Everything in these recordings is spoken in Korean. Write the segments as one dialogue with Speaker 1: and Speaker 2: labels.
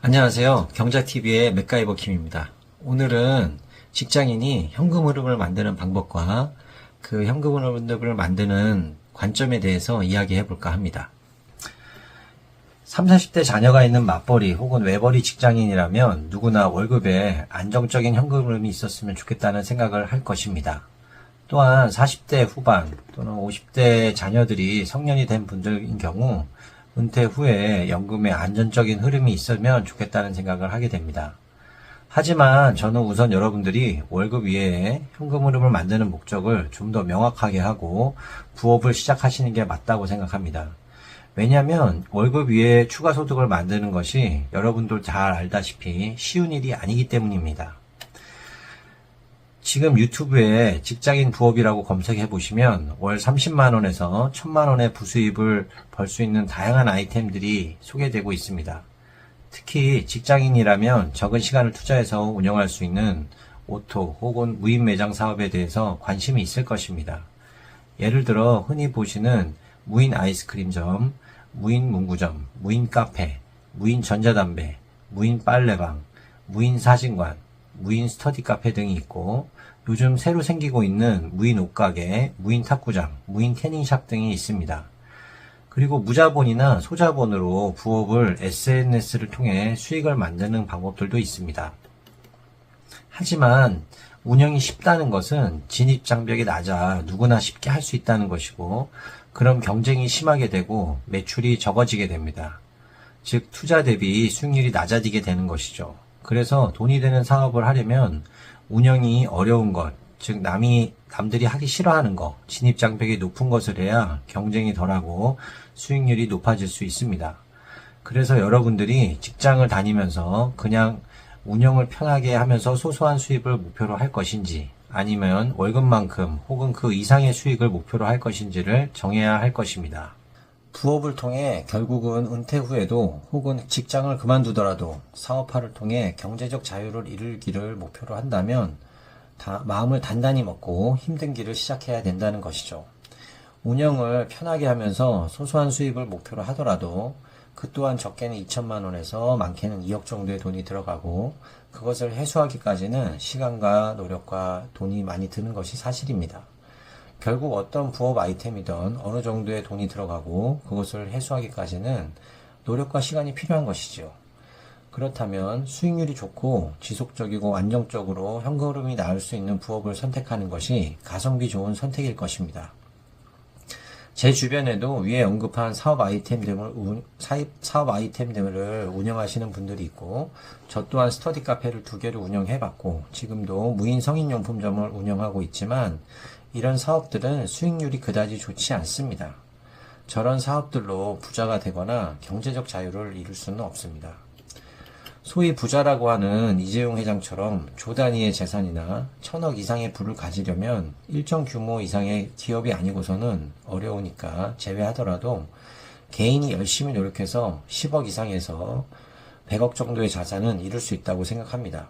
Speaker 1: 안녕하세요. 경자TV의 맥가이버 킴입니다. 오늘은 직장인이 현금 흐름을 만드는 방법과 그 현금 흐름을 만드는 관점에 대해서 이야기해 볼까 합니다. 30, 40대 자녀가 있는 맞벌이 혹은 외벌이 직장인이라면 누구나 월급에 안정적인 현금 흐름이 있었으면 좋겠다는 생각을 할 것입니다. 또한 40대 후반 또는 50대 자녀들이 성년이 된 분들인 경우 은퇴 후에 연금의 안정적인 흐름이 있으면 좋겠다는 생각을 하게 됩니다. 하지만 저는 우선 여러분들이 월급 이외에 현금 흐름을 만드는 목적을 좀 더 명확하게 하고 부업을 시작하시는 게 맞다고 생각합니다. 왜냐하면 월급 이외에 추가 소득을 만드는 것이 여러분도 잘 알다시피 쉬운 일이 아니기 때문입니다. 지금 유튜브에 직장인 부업이라고 검색해 보시면 월 30만원에서 1000만원의 부수입을 벌 수 있는 다양한 아이템들이 소개되고 있습니다. 특히 직장인이라면 적은 시간을 투자해서 운영할 수 있는 오토 혹은 무인 매장 사업에 대해서 관심이 있을 것입니다. 예를 들어 흔히 보시는 무인 아이스크림점, 무인 문구점, 무인 카페, 무인 전자담배, 무인 빨래방, 무인 사진관, 무인 스터디 카페 등이 있고, 요즘 새로 생기고 있는 무인 옷가게, 무인 탁구장, 무인 태닝샵 등이 있습니다. 그리고 무자본이나 소자본으로 부업을 SNS를 통해 수익을 만드는 방법들도 있습니다. 하지만 운영이 쉽다는 것은 진입 장벽이 낮아 누구나 쉽게 할 수 있다는 것이고, 그럼 경쟁이 심하게 되고 매출이 적어지게 됩니다. 즉 투자 대비 수익률이 낮아지게 되는 것이죠. 그래서 돈이 되는 사업을 하려면 운영이 어려운 것, 즉 남들이 하기 싫어하는 것, 진입 장벽이 높은 것을 해야 경쟁이 덜하고 수익률이 높아질 수 있습니다. 그래서 여러분들이 직장을 다니면서 그냥 운영을 편하게 하면서 소소한 수입을 목표로 할 것인지, 아니면 월급만큼 혹은 그 이상의 수익을 목표로 할 것인지를 정해야 할 것입니다. 부업을 통해 결국은 은퇴 후에도 혹은 직장을 그만두더라도 사업화를 통해 경제적 자유를 이루기를 목표로 한다면 마음을 단단히 먹고 힘든 길을 시작해야 된다는 것이죠. 운영을 편하게 하면서 소소한 수입을 목표로 하더라도 그 또한 적게는 2천만 원에서 많게는 2억 정도의 돈이 들어가고, 그것을 해소하기까지는 시간과 노력과 돈이 많이 드는 것이 사실입니다. 결국 어떤 부업 아이템이든 어느 정도의 돈이 들어가고 그것을 해소하기까지는 노력과 시간이 필요한 것이죠. 그렇다면 수익률이 좋고 지속적이고 안정적으로 현금 흐름이 나올 수 있는 부업을 선택하는 것이 가성비 좋은 선택일 것입니다. 제 주변에도 위에 언급한 사업 아이템들을 운영하시는 분들이 있고, 저 또한 스터디 카페를 2개를 운영해봤고 지금도 무인 성인용품점을 운영하고 있지만, 이런 사업들은 수익률이 그다지 좋지 않습니다. 저런 사업들로 부자가 되거나 경제적 자유를 이룰 수는 없습니다. 소위 부자라고 하는 이재용 회장처럼 조 단위의 재산이나 1000억 이상의 부를 가지려면 일정 규모 이상의 기업이 아니고서는 어려우니까 제외하더라도 개인이 열심히 노력해서 10억 이상에서 100억 정도의 자산은 이룰 수 있다고 생각합니다.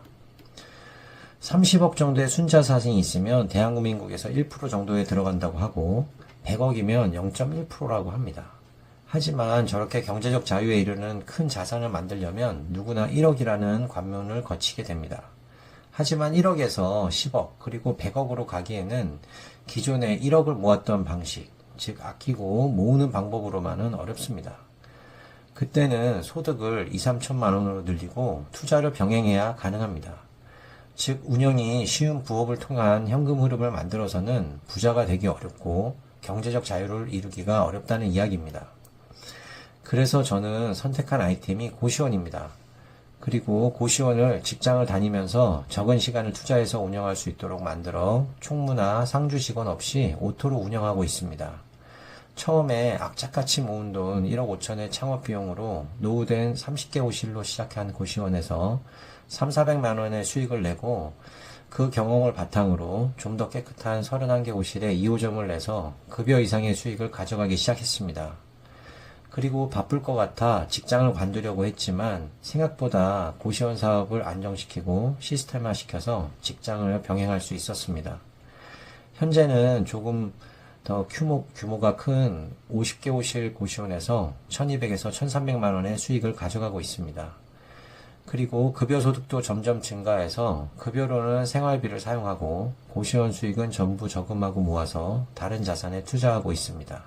Speaker 1: 30억 정도의 순자산이 있으면 대한민국에서 1% 정도에 들어간다고 하고, 100억이면 0.1%라고 합니다. 하지만 저렇게 경제적 자유에 이르는 큰 자산을 만들려면 누구나 1억이라는 관문을 거치게 됩니다. 하지만 1억에서 10억 그리고 100억으로 가기에는 기존에 1억을 모았던 방식, 즉 아끼고 모으는 방법으로만은 어렵습니다. 그때는 소득을 2, 3천만 원으로 늘리고 투자를 병행해야 가능합니다. 즉 운영이 쉬운 부업을 통한 현금 흐름을 만들어서는 부자가 되기 어렵고 경제적 자유를 이루기가 어렵다는 이야기입니다. 그래서 저는 선택한 아이템이 고시원입니다. 그리고 고시원을 직장을 다니면서 적은 시간을 투자해서 운영할 수 있도록 만들어 총무나 상주 직원 없이 오토로 운영하고 있습니다. 처음에 악착같이 모은 돈 1억 5천의 창업 비용으로 노후된 30개 호실로 시작한 고시원에서 3,400만 원의 수익을 내고, 그 경험을 바탕으로 좀 더 깨끗한 31개 호실에 2호점을 내서 급여 이상의 수익을 가져가기 시작했습니다. 그리고 바쁠 것 같아 직장을 관두려고 했지만 생각보다 고시원 사업을 안정시키고 시스템화시켜서 직장을 병행할 수 있었습니다. 현재는 조금 더 규모가 큰 50개 호실 고시원에서 1200에서 1300만 원의 수익을 가져가고 있습니다. 그리고 급여 소득도 점점 증가해서 급여로는 생활비를 사용하고 고시원 수익은 전부 저금하고 모아서 다른 자산에 투자하고 있습니다.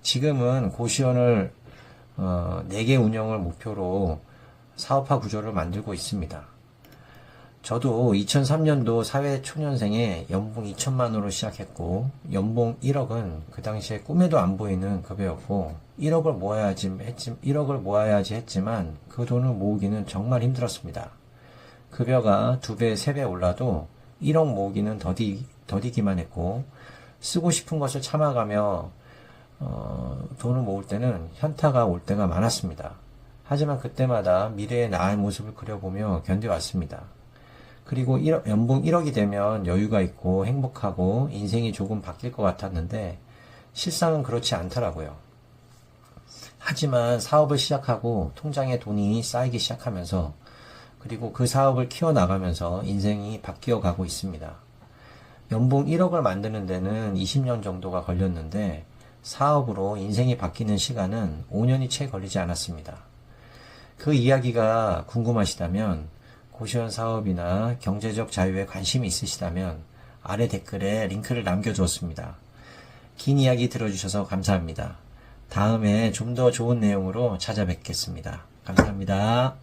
Speaker 1: 지금은 고시원을 4개 운영을 목표로 사업화 구조를 만들고 있습니다. 저도 2003년도 사회초년생에 연봉 2천만 원으로 시작했고 연봉 1억은 그 당시에 꿈에도 안 보이는 급여였고 1억을 모아야지 했지만 그 돈을 모으기는 정말 힘들었습니다. 급여가 2배, 3배 올라도 1억 모으기는 더디기만 했고 쓰고 싶은 것을 참아가며 돈을 모을 때는 현타가 올 때가 많았습니다. 하지만 그때마다 미래의 나의 모습을 그려보며 견뎌왔습니다. 그리고 연봉 1억이 되면 여유가 있고 행복하고 인생이 조금 바뀔 것 같았는데 실상은 그렇지 않더라고요. 하지만 사업을 시작하고 통장에 돈이 쌓이기 시작하면서 그리고 그 사업을 키워나가면서 인생이 바뀌어 가고 있습니다. 연봉 1억을 만드는 데는 20년 정도가 걸렸는데 사업으로 인생이 바뀌는 시간은 5년이 채 걸리지 않았습니다. 그 이야기가 궁금하시다면 고시원 사업이나 경제적 자유에 관심이 있으시다면 아래 댓글에 링크를 남겨두었습니다. 긴 이야기 들어주셔서 감사합니다. 다음에 좀 더 좋은 내용으로 찾아뵙겠습니다. 감사합니다.